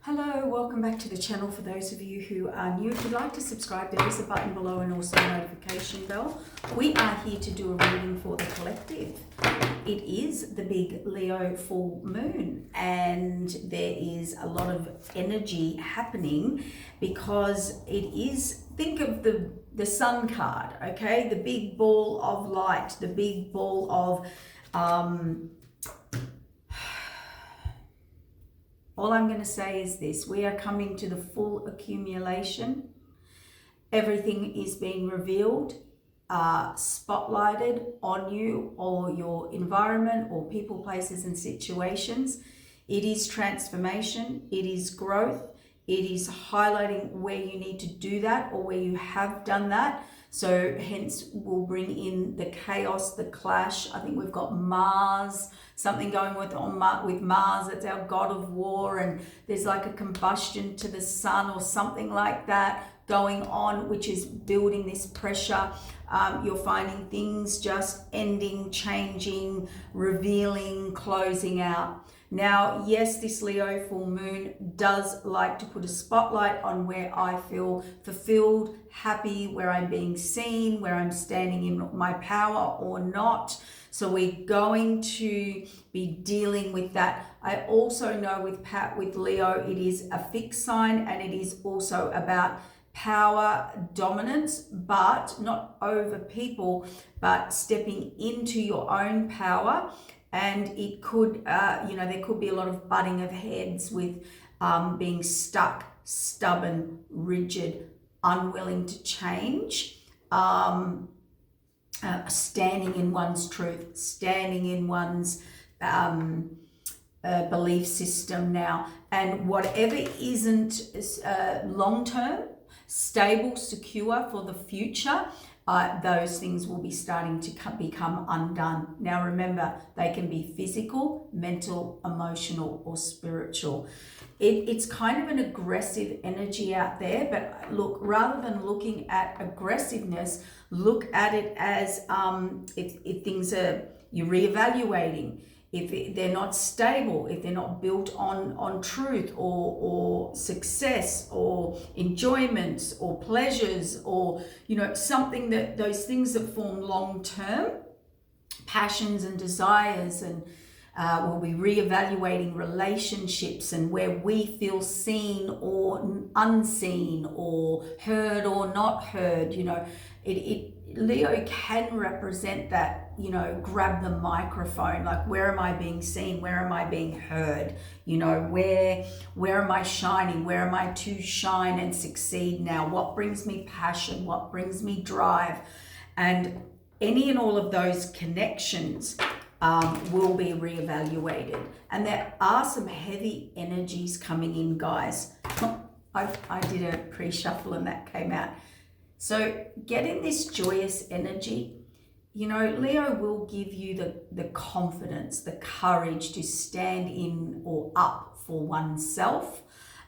Hello, welcome back to the channel. For those of you who are new, if you'd like to subscribe, there is a button below and also a notification bell. We are here to do a reading for the collective. It is the big Leo full moon and there is a lot of energy happening because it is, think of the sun card, okay? The big ball of light, the big ball of all I'm going to say is this: we are coming to the full accumulation. Everything is being revealed, spotlighted on you or your environment or people, places and situations. It is transformation. It is growth. It is highlighting where you need to do that or where you have done that. So hence we'll bring in the chaos, the clash. I think we've got Mars, something going with Mars. It's our god of war, and there's like a combustion to the sun or something like that going on, which is building this pressure. You're finding things just ending, changing, revealing, closing out. Now, yes, this Leo full moon does like to put a spotlight on where I feel fulfilled, happy, where I'm being seen, where I'm standing in my power or not. So we're going to be dealing with that. I also know with Leo, it is a fixed sign and it is also about power, dominance, but not over people, but stepping into your own power. And it could, there could be a lot of butting of heads with being stuck, stubborn, rigid, unwilling to change, standing in one's truth, standing in one's belief system now. And whatever isn't long-term, stable, secure for the future, those things will be starting to become undone. Now remember, they can be physical, mental, emotional, or spiritual. It's kind of an aggressive energy out there, but look, rather than looking at aggressiveness, look at it as if things are, you're reevaluating. If they're not stable, if they're not built on truth or success or enjoyments or pleasures or, something that those things that form long-term passions and desires, and we'll be reevaluating relationships and where we feel seen or unseen or heard or not heard. Leo can represent that, grab the microphone, like, where am I being seen? Where am I being heard? Where am I shining? Where am I to shine and succeed now? What brings me passion? What brings me drive? And any and all of those connections will be reevaluated. And there are some heavy energies coming in, guys. I did a pre-shuffle and that came out. So getting this joyous energy, Leo will give you the confidence, the courage to stand in or up for oneself.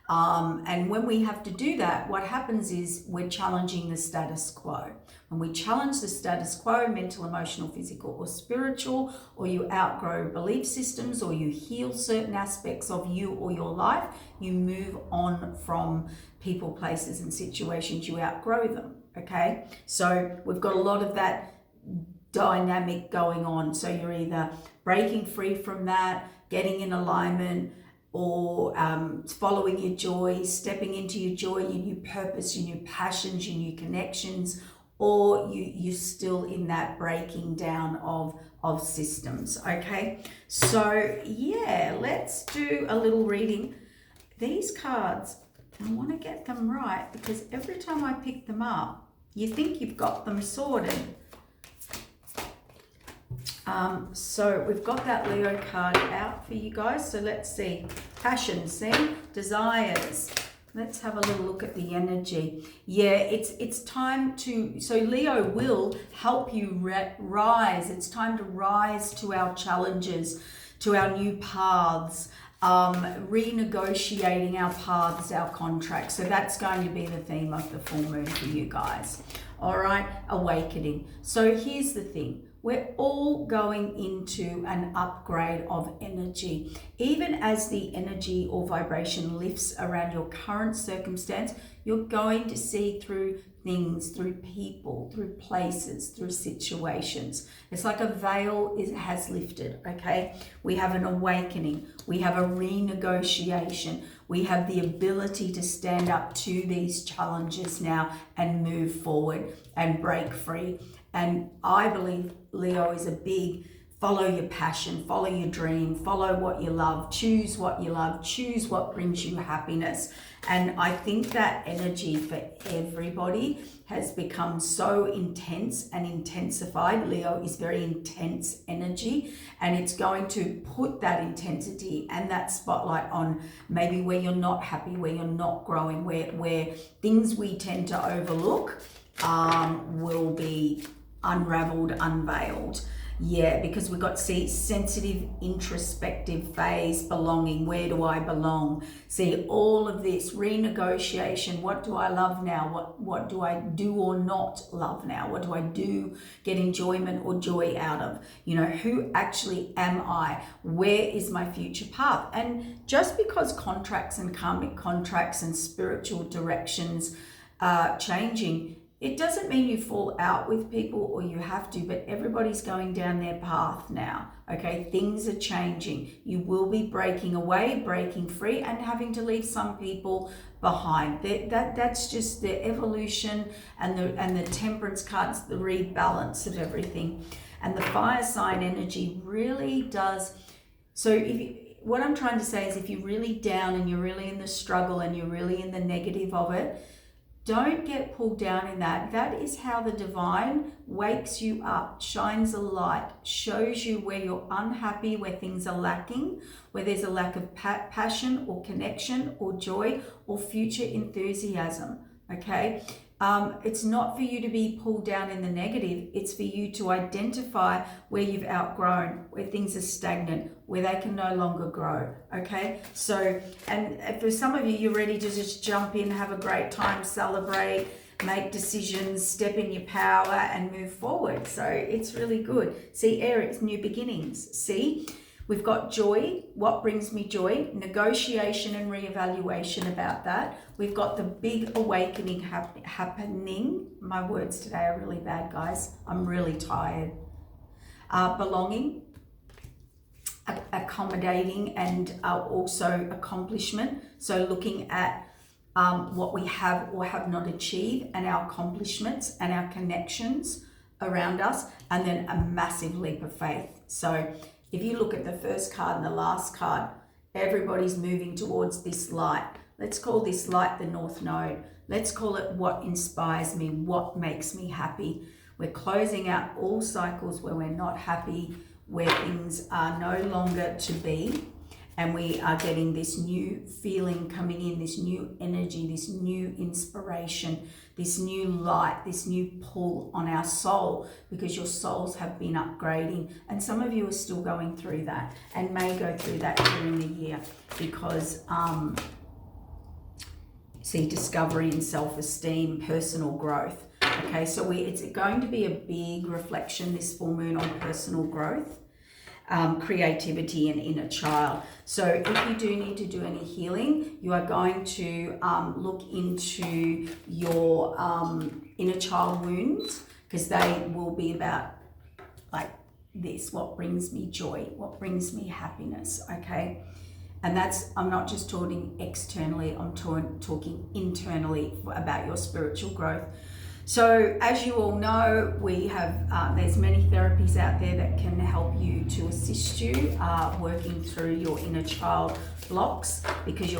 And when we have to do that, what happens is we're challenging the status quo. When we challenge the status quo, mental, emotional, physical, or spiritual, or you outgrow belief systems, or you heal certain aspects of you or your life, you move on from people, places, and situations. You outgrow them. Okay, so we've got a lot of that dynamic going on. So you're either breaking free from that, getting in alignment, or following your joy, stepping into your joy, your new purpose, your new passions, your new connections, or you're still in that breaking down of systems. Okay, so yeah, let's do a little reading. These cards, I want to get them right because every time I pick them up, you think you've got them sorted. So we've got that Leo card out for you guys. So let's see. Passion, see? Desires. Let's have a little look at the energy. Yeah, it's time to, so Leo will help you rise. It's time to rise to our challenges, to our new paths. Renegotiating our paths, our contracts. So that's going to be the theme of the full moon for you guys. All right, awakening. So here's the thing. We're all going into an upgrade of energy. Even as the energy or vibration lifts around your current circumstance, you're going to see through things, through people, through places, through situations. It's like a veil has lifted, okay? We have an awakening. We have a renegotiation. We have the ability to stand up to these challenges now and move forward and break free. And I believe Leo is a big follow your passion, follow your dream, follow what you love, choose what you love, choose what brings you happiness. And I think that energy for everybody has become so intense and intensified. Leo is very intense energy, and it's going to put that intensity and that spotlight on maybe where you're not happy, where you're not growing, where things we tend to overlook will be unraveled, unveiled. Yeah, because we've got, see, sensitive, introspective phase, belonging. Where do I belong? See, all of this renegotiation. What do I love now? What do I do or not love now? What do I do get enjoyment or joy out of? You know, who actually am I? Where is my future path? And just because contracts and karmic contracts and spiritual directions are changing, it doesn't mean you fall out with people or you have to, but everybody's going down their path now, okay? Things are changing. You will be breaking away, breaking free, and having to leave some people behind. That's just the evolution and the temperance cards, the rebalance of everything. And the fire sign energy really does, so what I'm trying to say is if you're really down and you're really in the struggle and you're really in the negative of it, don't get pulled down in that. That is how the divine wakes you up, shines a light, shows you where you're unhappy, where things are lacking, where there's a lack of passion or connection or joy or future enthusiasm, okay? It's not for you to be pulled down in the negative. It's for you to identify where you've outgrown, where things are stagnant, where they can no longer grow, okay? So, and for some of you, you're ready to just jump in, have a great time, celebrate, make decisions, step in your power and move forward. So it's really good. See, Aries, new beginnings. See? We've got joy, what brings me joy, negotiation and reevaluation about that. We've got the big awakening happening. My words today are really bad, guys. I'm really tired. Belonging, accommodating, and also accomplishment. So looking at what we have or have not achieved and our accomplishments and our connections around us, and then a massive leap of faith. So if you look at the first card and the last card, everybody's moving towards this light. Let's call this light the North Node. Let's call it what inspires me, what makes me happy. We're closing out all cycles where we're not happy, where things are no longer to be. And we are getting this new feeling coming in, this new energy, this new inspiration, this new light, this new pull on our soul, because your souls have been upgrading. And some of you are still going through that and may go through that during the year because, see, discovery and self-esteem, personal growth. Okay, so it's going to be a big reflection, this full moon, on personal growth. Creativity and inner child. So if you do need to do any healing, you are going to look into your inner child wounds, because they will be about like this: what brings me joy, what brings me happiness, okay? And that's, I'm not just talking externally, I'm talking internally about your spiritual growth. So as you all know, we have, there's many therapies out there that can help you to assist you working through your inner child blocks, because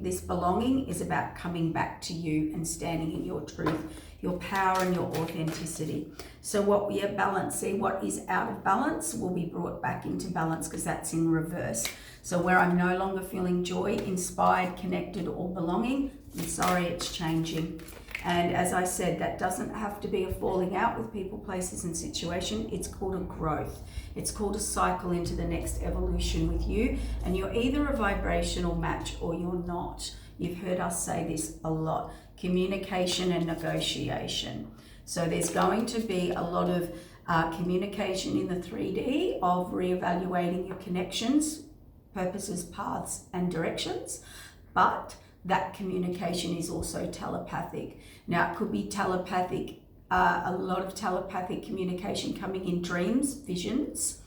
this belonging is about coming back to you and standing in your truth, your power and your authenticity. So what we are balancing, what is out of balance will be brought back into balance, because that's in reverse. So where I'm no longer feeling joy, inspired, connected or belonging, I'm sorry, it's changing. And as I said, that doesn't have to be a falling out with people, places and situation. It's called a growth. It's called a cycle into the next evolution with you. And you're either a vibrational match or you're not. You've heard us say this a lot. Communication and negotiation. So there's going to be a lot of Communication in the 3D of reevaluating your connections, purposes, paths, and directions. But that communication is also telepathic. Now, it could be telepathic, a lot of telepathic communication coming in dreams, visions,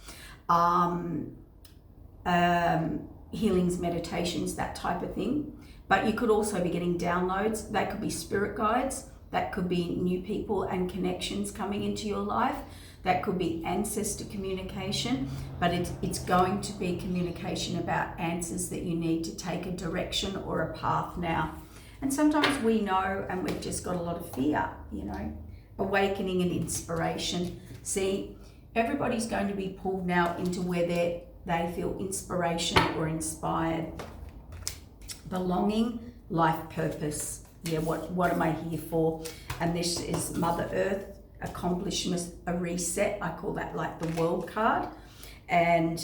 healings, meditations, that type of thing. But you could also be getting downloads. They could be spirit guides. That could be new people and connections coming into your life. That could be ancestor communication, but it's going to be communication about answers that you need to take a direction or a path now. And sometimes we know and we've just got a lot of fear, awakening and inspiration. See, everybody's going to be pulled now into where they feel inspiration or inspired. Belonging, life purpose. Yeah, what am I here for? And this is Mother Earth, accomplishment, a reset. I call that like the world card. And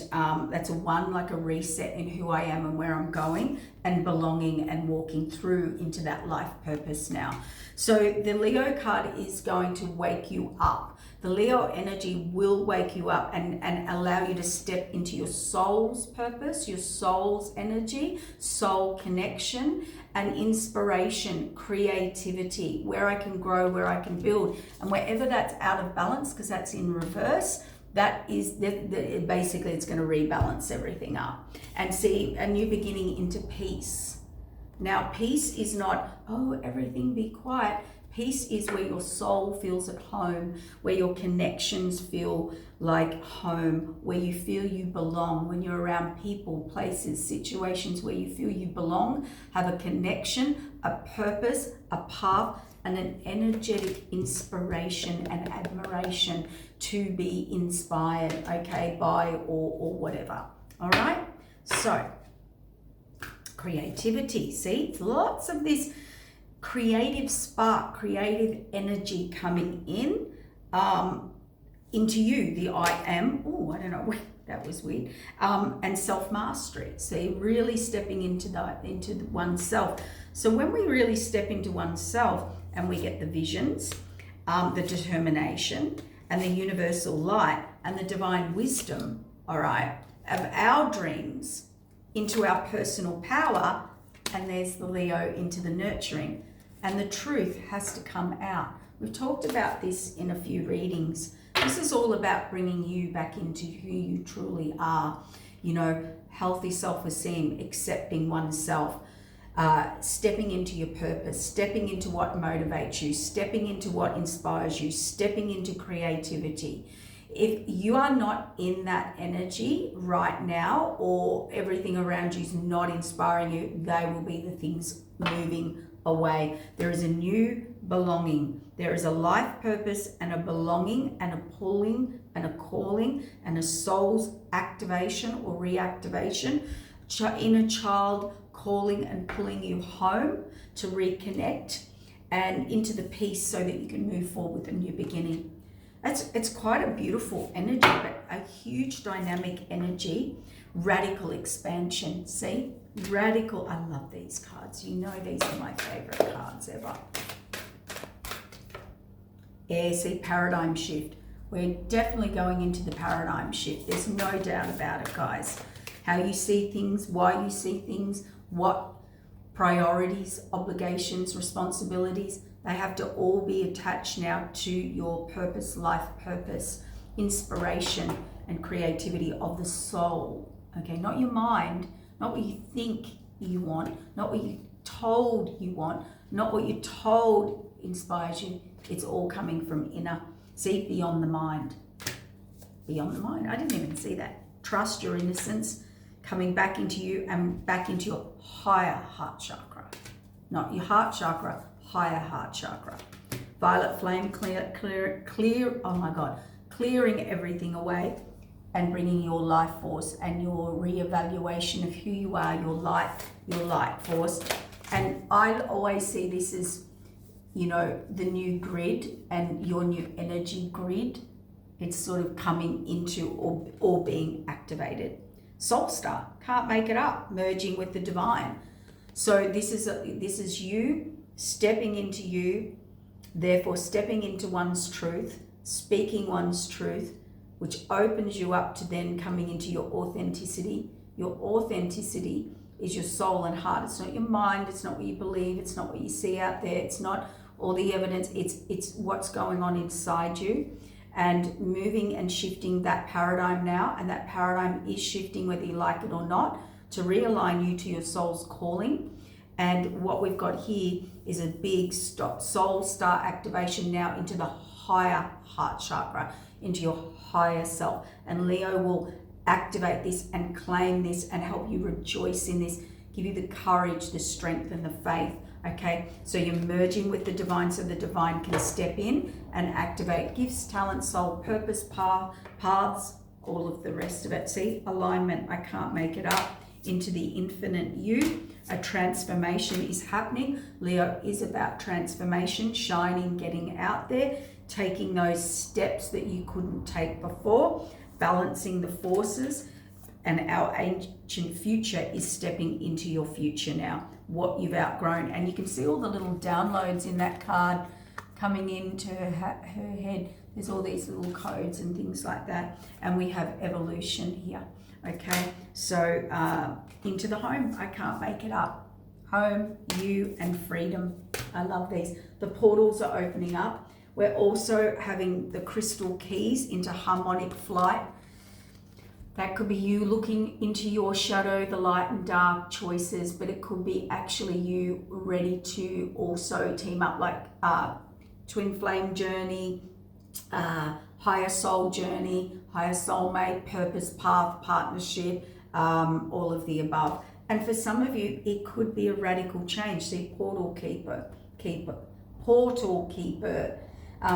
that's a 1, like a reset in who I am and where I'm going, and belonging and walking through into that life purpose now. So the Leo card is going to wake you up. The Leo energy will wake you up and allow you to step into your soul's purpose, your soul's energy, soul connection, and inspiration, creativity, where I can grow, where I can build. And wherever that's out of balance, because that's in reverse, that is basically it's going to rebalance everything up and see a new beginning into peace. Now, peace is not, oh, everything be quiet. Peace is where your soul feels at home, where your connections feel like home, where you feel you belong, when you're around people, places, situations where you feel you belong, have a connection, a purpose, a path, and an energetic inspiration and admiration to be inspired, okay, by or whatever. All right? So, creativity, see? Lots of this creative spark, creative energy coming in into you, the I am. Oh, I don't know, that was weird. And self-mastery. See, really stepping into oneself. So when we really step into oneself and we get the visions, the determination, and the universal light, and the divine wisdom, all right, of our dreams into our personal power, and there's the Leo into the nurturing. And the truth has to come out. We've talked about this in a few readings. This is all about bringing you back into who you truly are. Healthy self-esteem, accepting oneself, stepping into your purpose, stepping into what motivates you, stepping into what inspires you, stepping into creativity. If you are not in that energy right now, or everything around you is not inspiring you, they will be the things moving away. There is a new belonging. There is a life purpose and a belonging and a pulling and a calling and a soul's activation or reactivation. Inner child calling and pulling you home to reconnect and into the peace so that you can move forward with a new beginning. It's quite a beautiful energy, but a huge dynamic energy, radical expansion. See? Radical. I love these cards. These are my favorite cards ever. Yeah, see, paradigm shift. We're definitely going into the paradigm shift. There's no doubt about it, guys. How you see things, why you see things, what priorities, obligations, responsibilities, they have to all be attached now to your purpose, life purpose, inspiration and creativity of the soul. Okay, not your mind, not what you think you want, not what you're told you want, not what you're told inspires you. It's all coming from inner. See, beyond the mind. Beyond the mind. I didn't even see that. Trust your innocence coming back into you and back into your higher heart chakra. Not your heart chakra, higher heart chakra. Violet flame, clear, oh my God, clearing everything away and bringing your life force and your reevaluation of who you are, your light force. And I always see this as, the new grid and your new energy grid. It's sort of coming into or being activated. Soul Star, can't make it up, merging with the divine. So this is you stepping into you, therefore stepping into one's truth, speaking one's truth, which opens you up to then coming into your authenticity. Your authenticity is your soul and heart. It's not your mind, it's not what you believe, it's not what you see out there, it's not all the evidence, it's what's going on inside you. And moving and shifting that paradigm now, and that paradigm is shifting whether you like it or not, to realign you to your soul's calling. And what we've got here is a big soul star activation now into the higher heart chakra, into your higher self. And Leo will activate this and claim this and help you rejoice in this, give you the courage, the strength, and the faith. Okay, so you're merging with the divine so the divine can step in and activate gifts, talents, soul, purpose, paths, all of the rest of it. See, alignment, I can't make it up, into the infinite you. A transformation is happening. Leo is about transformation, shining, getting out there, taking those steps that you couldn't take before, balancing the forces. And our ancient future is stepping into your future now, what you've outgrown. And you can see all the little downloads in that card coming into her head. There's all these little codes and things like that. And we have evolution here. Okay, so into the home, I can't make it up. Home, you, and freedom. I love these. The portals are opening up. We're also having the crystal keys into harmonic flight. That could be you looking into your shadow, the light and dark choices, but it could be actually you ready to also team up, like twin flame journey, higher soul journey, higher soulmate, purpose, path, partnership, all of the above. And for some of you, it could be a radical change. See, portal keeper,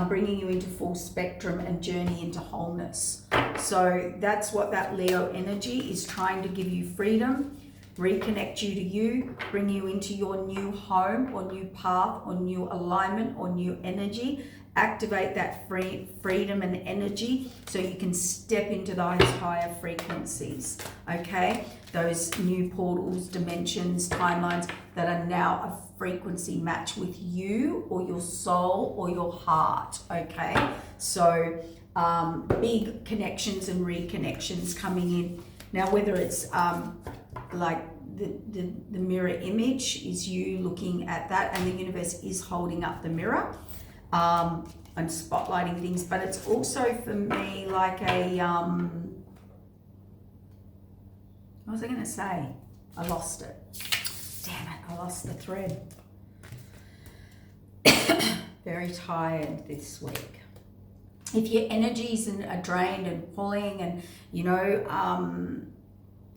bringing you into full spectrum and journey into wholeness. So that's what that Leo energy is trying to give you: freedom, reconnect you to you, bring you into your new home or new path or new alignment or new energy, activate that freedom and energy so you can step into those higher frequencies, okay? Those new portals, dimensions, timelines that are now a frequency match with you or your soul or your heart, okay? So big connections and reconnections coming in. Now, whether it's like the mirror image is you looking at that, and the universe is holding up the mirror and spotlighting things, but it's also for me like a what was I going to say? I lost it. Damn it, I lost the thread. Very tired this week. If your energies are drained and pulling, and you know,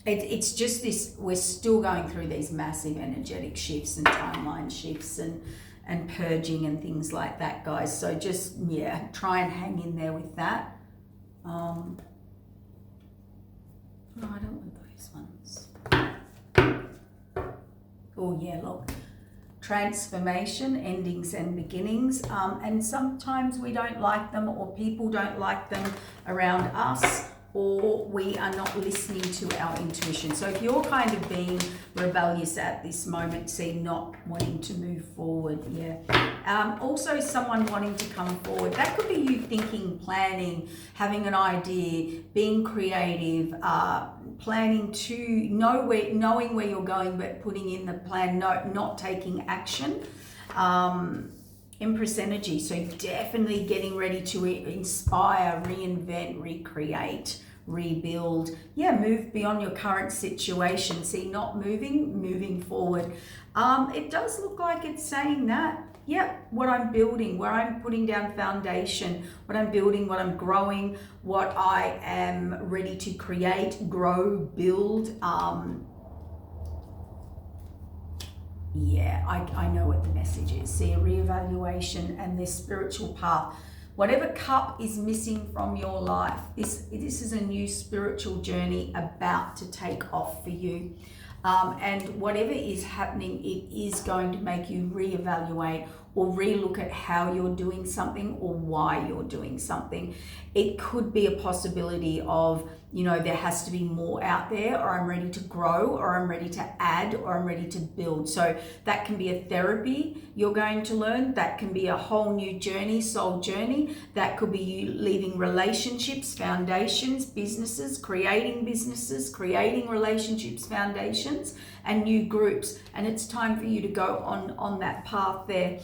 it's just this, we're still going through these massive energetic shifts and timeline shifts and purging and things like that, guys. So just, yeah, try and hang in there with that. No, I don't want those ones. Oh yeah, look. Transformation, endings and beginnings. And sometimes we don't like them, or people don't like them around us, or we are not listening to our intuition. So if you're kind of being rebellious at this moment, see, not wanting to move forward, yeah. Also someone wanting to come forward. That could be you thinking, planning, having an idea, being creative, planning to knowing where you're going, but putting in the plan, not taking action. Empress energy, so definitely getting ready to inspire, reinvent, recreate, rebuild. Yeah, move beyond your current situation. See, not moving forward. It does look like it's saying that, yeah, what I'm building, where I'm putting down foundation, what I'm building, what I'm growing, what I am ready to create, grow, build. Yeah, I know what the message is. See, a reevaluation and this spiritual path. Whatever cup is missing from your life, this is a new spiritual journey about to take off for you. And whatever is happening, it is going to make you reevaluate or relook at how you're doing something or why you're doing something. It could be a possibility of there has to be more out there, or I'm ready to grow, or I'm ready to add, or I'm ready to build. So that can be a therapy you're going to learn. That can be a whole new journey, soul journey. That could be you leaving relationships, foundations, businesses, creating relationships, foundations, and new groups. And it's time for you to go on that path there.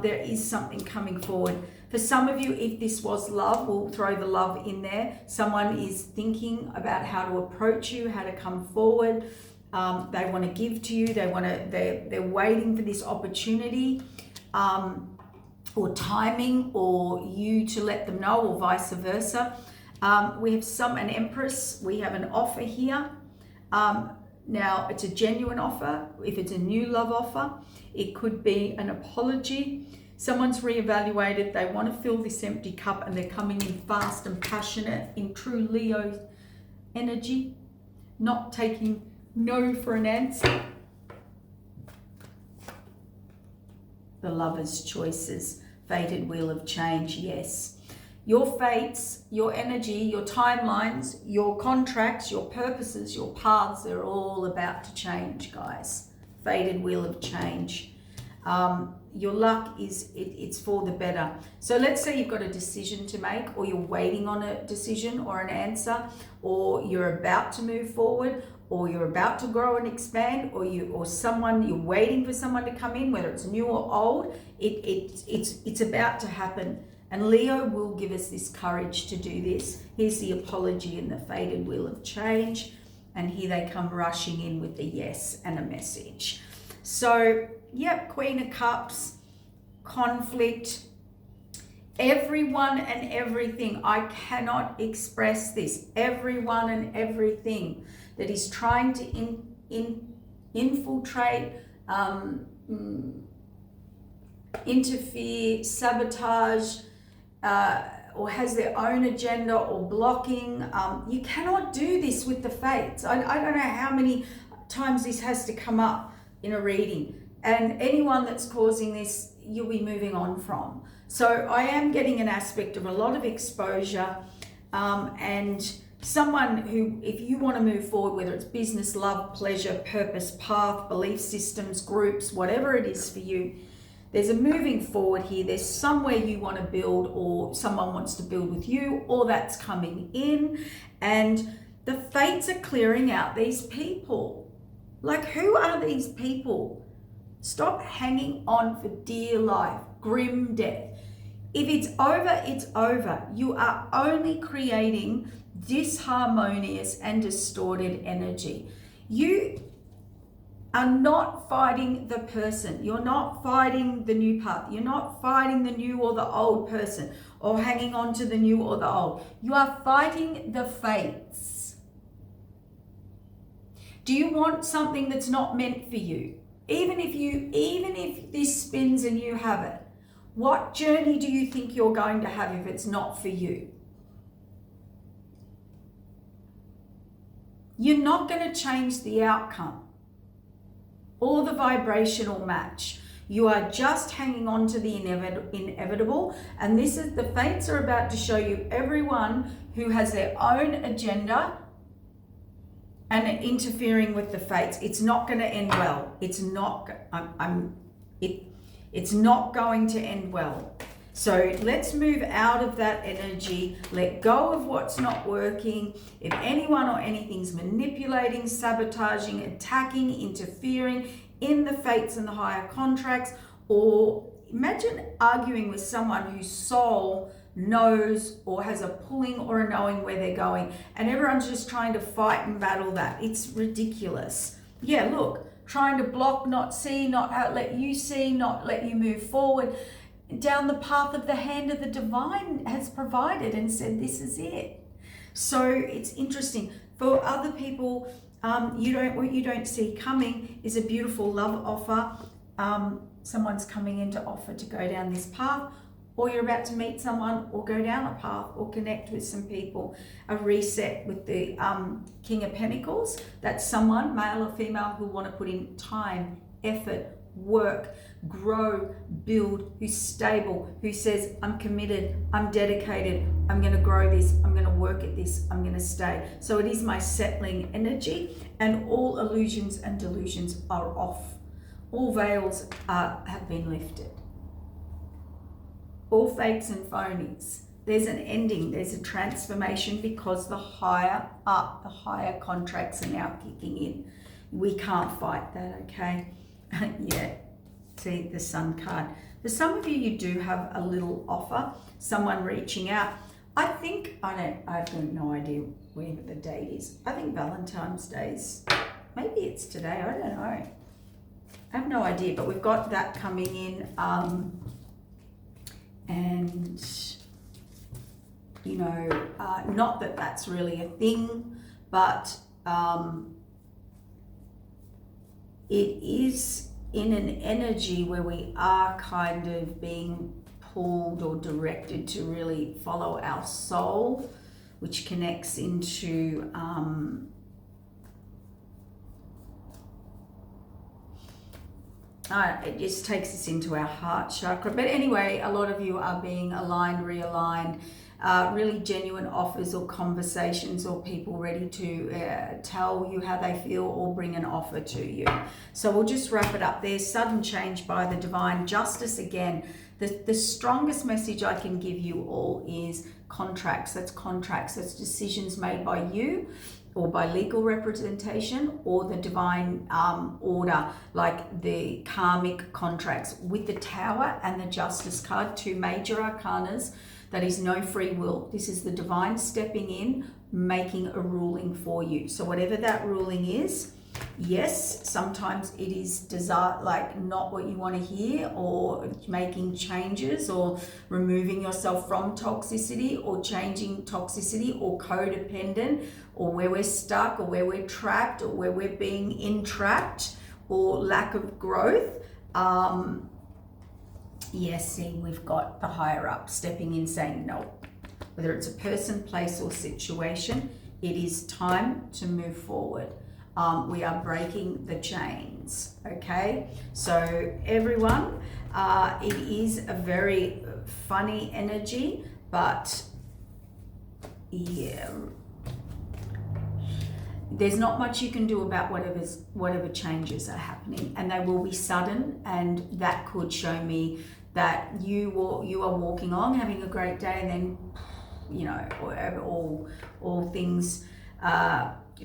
There is something coming forward. For some of you, if this was love, we'll throw the love in there. Someone is thinking about how to approach you, how to come forward. They want to give to you. They're waiting for this opportunity, or timing, or you to let them know, or vice versa. We have an Empress. We have an offer here. Now, it's a genuine offer. If it's a new love offer, it could be an apology. Someone's reevaluated, they want to fill this empty cup, and they're coming in fast and passionate in true Leo energy, not taking no for an answer. The Lover's choices, fated wheel of change, yes. Your fates, your energy, your timelines, your contracts, your purposes, your paths, they're all about to change, guys. Fated wheel of change. Your luck it's for the better. So let's say you've got a decision to make, or you're waiting on a decision or an answer, or you're about to move forward, or you're about to grow and expand, or you're waiting for someone to come in, whether it's new or old. It's about to happen. And Leo will give us this courage to do this. Here's the apology and the fated wheel of change. And here they come rushing in with the yes and a message. So, yep, Queen of Cups, conflict, everyone and everything. I cannot express this. Everyone and everything that is trying to infiltrate, interfere, sabotage, or has their own agenda, or blocking. You cannot do this with the fates. I don't know how many times this has to come up in a reading, and anyone that's causing this, you'll be moving on from. So I am getting an aspect of a lot of exposure, and someone who, if you want to move forward, whether it's business, love, pleasure, purpose, path, belief systems, groups, whatever it is for you, there's a moving forward here. There's somewhere you want to build, or someone wants to build with you, or that's coming in, and the fates are clearing out these people. Like, who are these people? Stop hanging on for dear life, grim death. If it's over, it's over. You are only creating disharmonious and distorted energy. You are not fighting the person. You're not fighting the new path. You're not fighting the new or the old person, or hanging on to the new or the old. You are fighting the fates. Do you want something that's not meant for you? Even if this spins and you have it, what journey do you think you're going to have if it's not for you? You're not going to change the outcome or the vibrational match. You are just hanging on to the inevitable. And this is, the fates are about to show you everyone who has their own agenda and interfering with the fates. It's not going to end well. It's not going to end well. So let's move out of that energy. Let go of what's not working. If anyone or anything's manipulating, sabotaging, attacking, interfering in the fates and the higher contracts, or imagine arguing with someone whose soul knows or has a pulling or a knowing where they're going, and everyone's just trying to fight and battle that. It's ridiculous. Yeah, look, trying to block, not see, not let you see, not let you move forward down the path of the hand of the divine has provided and said this is it. So it's interesting. For other people, what you don't see coming is a beautiful love offer. Someone's coming in to offer to go down this path, or you're about to meet someone or go down a path or connect with some people. A reset with the King of Pentacles. That's someone, male or female, who want to put in time, effort, work, grow, build, who's stable, who says, I'm committed, I'm dedicated, I'm going to grow this, I'm going to work at this, I'm going to stay. So it is my settling energy, and all illusions and delusions are off. All veils have been lifted. All fakes and phonies. There's an ending, there's a transformation, because the higher up, the higher contracts are now kicking in. We can't fight that, okay? Yeah. See the Sun card. For some of you, you do have a little offer, someone reaching out. I think, I've got no idea where the date is. I think Valentine's Day's, maybe it's today, I don't know. I have no idea, but we've got that coming in. And, you know, not that that's really a thing, but it is in an energy where we are kind of being pulled or directed to really follow our soul, which connects into it just takes us into our heart chakra. But anyway, a lot of you are being aligned, realigned, really genuine offers or conversations, or people ready to tell you how they feel or bring an offer to you. So we'll just wrap it up there. Sudden change by the divine justice again. The strongest message I can give you all is contracts. That's decisions made by you or by legal representation, or the divine order, like the karmic contracts with the Tower and the Justice card, two major arcanas. That is no free will. This is the divine stepping in, making a ruling for you. So whatever that ruling is, yes, sometimes it is like not what you want to hear, or making changes, or removing yourself from toxicity, or changing toxicity, or codependent, or where we're stuck, or where we're trapped, or where we're being entrapped, or lack of growth. Yes, see, we've got the higher up stepping in, saying no. Whether it's a person, place, or situation, it is time to move forward. We are breaking the chains, okay? So everyone, it is a very funny energy, but yeah, there's not much you can do about whatever changes are happening, and they will be sudden, and that could show me that you are walking along, having a great day, and then, you know, all things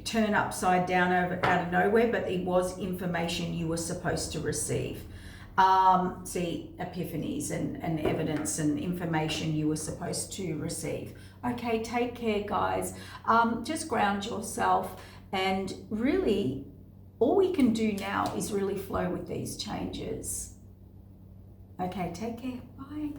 turn upside down out of nowhere, but it was information you were supposed to receive. See, epiphanies and evidence and information you were supposed to receive. Okay, take care, guys. Just ground yourself, and really all we can do now is really flow with these changes. Okay, take care. Bye.